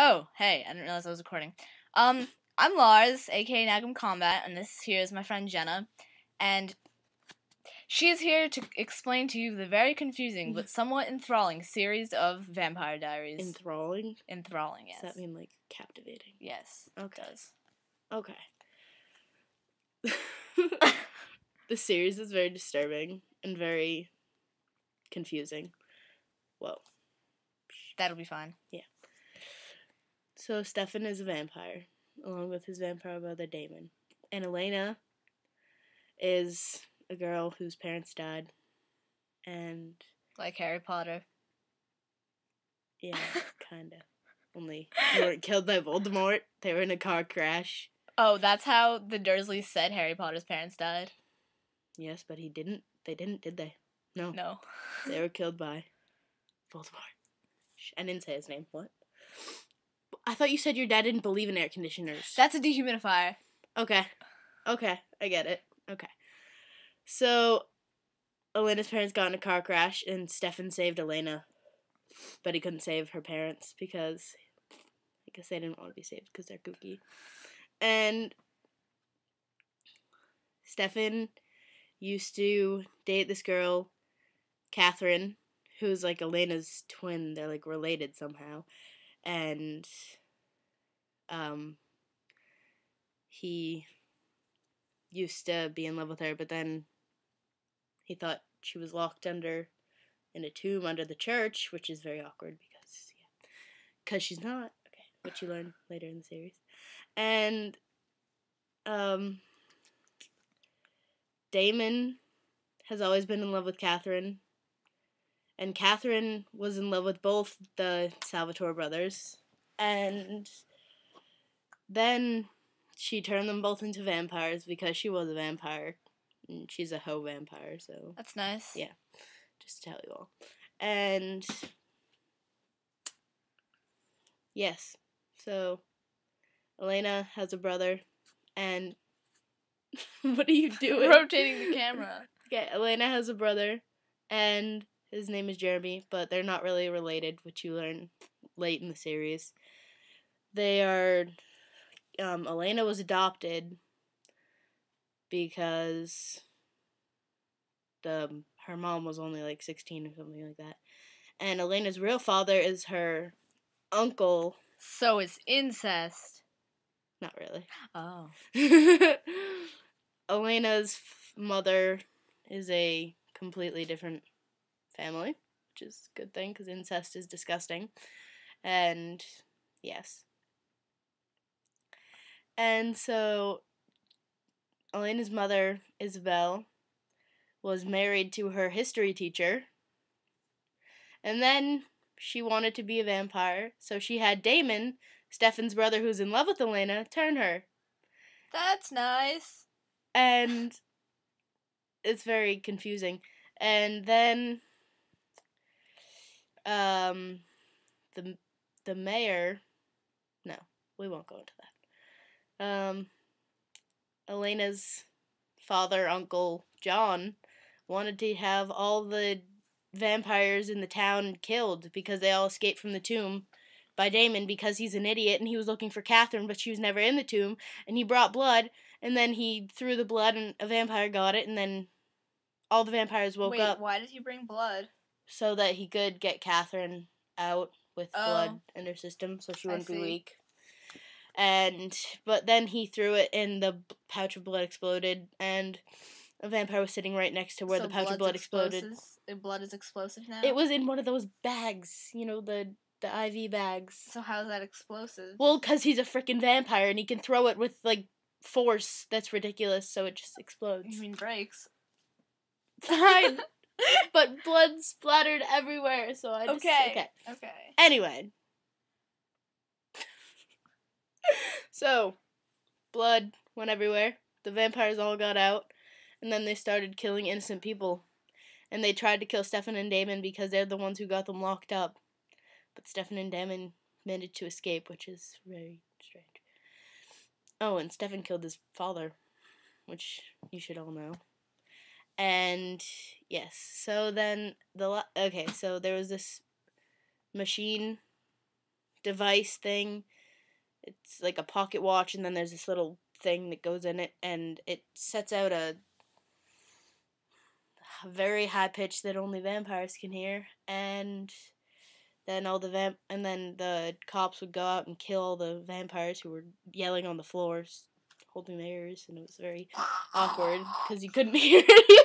Oh, hey, I didn't realize I was recording. I'm Larz, aka Nagum Combat, and this here is my friend Jenna, and she is here to explain to you the very confusing but somewhat enthralling series of Vampire Diaries. Enthralling? Enthralling, yes. Does that mean, like, captivating? Yes, Okay. it does. Okay. The series is very disturbing and very confusing. Whoa. That'll be fine. Yeah. So Stefan is a vampire, along with his vampire brother Damon. And Elena is a girl whose parents died. And Like Harry Potter. yeah, kinda. Only they weren't killed by Voldemort. They were in a car crash. Oh, that's how the Dursleys said Harry Potter's parents died? Yes, but he didn't. They didn't, did they? No. No. They were killed by Voldemort. I didn't say his name. What? I thought you said your dad didn't believe in air conditioners. That's a dehumidifier. Okay, I get it. Okay. So, Elena's parents got in a car crash, and Stefan saved Elena. But he couldn't save her parents because I guess they didn't want to be saved because they're kooky. And Stefan used to date this girl, Catherine, who's like Elena's twin. They're like related somehow. And he used to be in love with her, but then he thought she was locked in a tomb under the church, which is very awkward because she's not. Okay, which you learn later in the series. And Damon has always been in love with Catherine, and Catherine was in love with both the Salvatore brothers, and then she turned them both into vampires because she was a vampire. And she's a hoe vampire, so... That's nice. Yeah, just to tell you all. And... yes, so... Elena has a brother, and... what are you doing? Rotating the camera. Okay, Elena has a brother, and his name is Jeremy, but they're not really related, which you learn late in the series. They are... Elena was adopted because her mom was only like 16 or something like that. And Elena's real father is her uncle. So it's incest. Not really. Oh. Elena's mother is a completely different family, which is a good thing because incest is disgusting. And yes. And so Elena's mother, Isabel, was married to her history teacher. And then she wanted to be a vampire, so she had Damon, Stefan's brother who's in love with Elena, turn her. That's nice. And it's very confusing. And then the mayor, no, we won't go into that. Elena's father, Uncle John, wanted to have all the vampires in the town killed because they all escaped from the tomb by Damon because he's an idiot and he was looking for Catherine, but she was never in the tomb, and he brought blood, and then he threw the blood and a vampire got it, and then all the vampires woke up. Wait, why did he bring blood? So that he could get Catherine out with blood in her system so she wouldn't be weak. But then he threw it and the pouch of blood exploded, and a vampire was sitting right next to where the pouch of blood exploded. Blood is explosive now? It was in one of those bags, you know, the IV bags. So how is that explosive? Well, because he's a freaking vampire and he can throw it with, like, force that's ridiculous, so it just explodes. You mean breaks? Fine. But blood splattered everywhere, so I just... Okay. Anyway. So, blood went everywhere. The vampires all got out. And then they started killing innocent people. And they tried to kill Stefan and Damon because they're the ones who got them locked up. But Stefan and Damon managed to escape, which is very strange. Oh, and Stefan killed his father, which you should all know. And, yes, so then, so there was this machine device thing. It's like a pocket watch, and then there's this little thing that goes in it, and it sets out a very high pitch that only vampires can hear, and then and then the cops would go out and kill all the vampires who were yelling on the floors, holding their ears, and it was very awkward because you couldn't hear anything.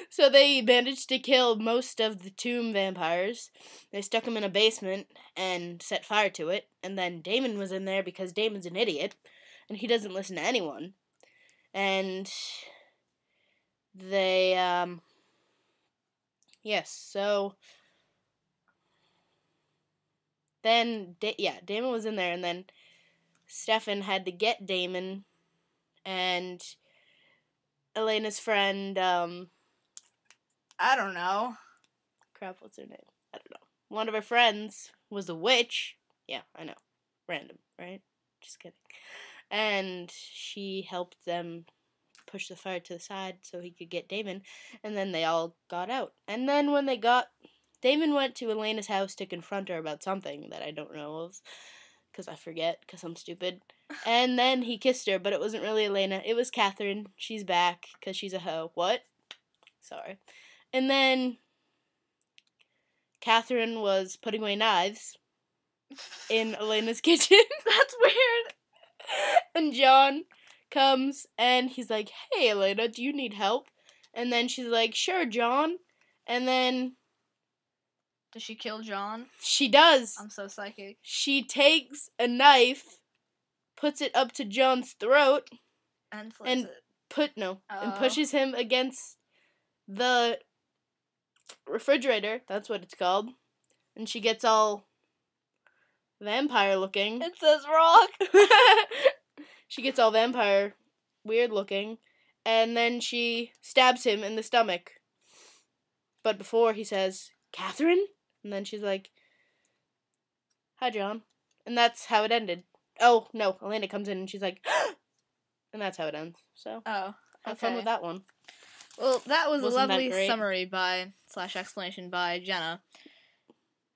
So they managed to kill most of the tomb vampires. They stuck them in a basement and set fire to it. And then Damon was in there because Damon's an idiot. And he doesn't listen to anyone. And they, yes, so then, Damon was in there. And then Stefan had to get Damon and Elena's friend, I don't know. Crap, what's her name? I don't know. One of her friends was a witch. Yeah, I know. Random, right? Just kidding. And she helped them push the fire to the side so he could get Damon. And then they all got out. And then when Damon went to Elena's house to confront her about something that I don't know of. Because I forget, because I'm stupid. And then he kissed her, but it wasn't really Elena. It was Catherine. She's back, because she's a hoe. What? Sorry. And then Catherine was putting away knives in Elena's kitchen. That's weird. And John comes and he's like, "Hey, Elena, do you need help?" And then she's like, "Sure, John." And then Does she kill John? she does. I'm so psychic. She takes a knife, puts it up to John's throat, And slits it. And pushes him against the refrigerator. That's what it's called. And she gets all vampire looking. It says rock. She gets all vampire weird looking. And then she stabs him in the stomach. But before he says, "Catherine?" And then she's like, "Hi, John." And that's how it ended. Oh, no. Elena comes in and she's like, and that's how it ends. So, have fun with that one. Well, that was a Wasn't that lovely great? summary /explanation by Jenna.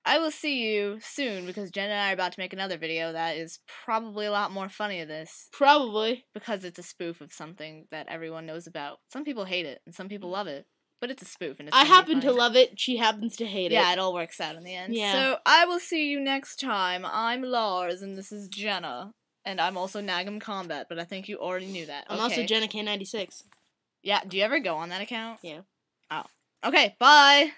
I will see you soon because Jenna and I are about to make another video that is probably a lot more funny than this. Probably. Because it's a spoof of something that everyone knows about. Some people hate it and some people love it. But it's a spoof and it's I happen to love it. She happens to hate it. Yeah, it all works out in the end. Yeah. So I will see you next time. I'm Larz and this is Jenna. And I'm also Nagam Combat, but I think you already knew that. I'm also Jenna K96. Yeah, do you ever go on that account? Yeah. Oh. Okay, bye!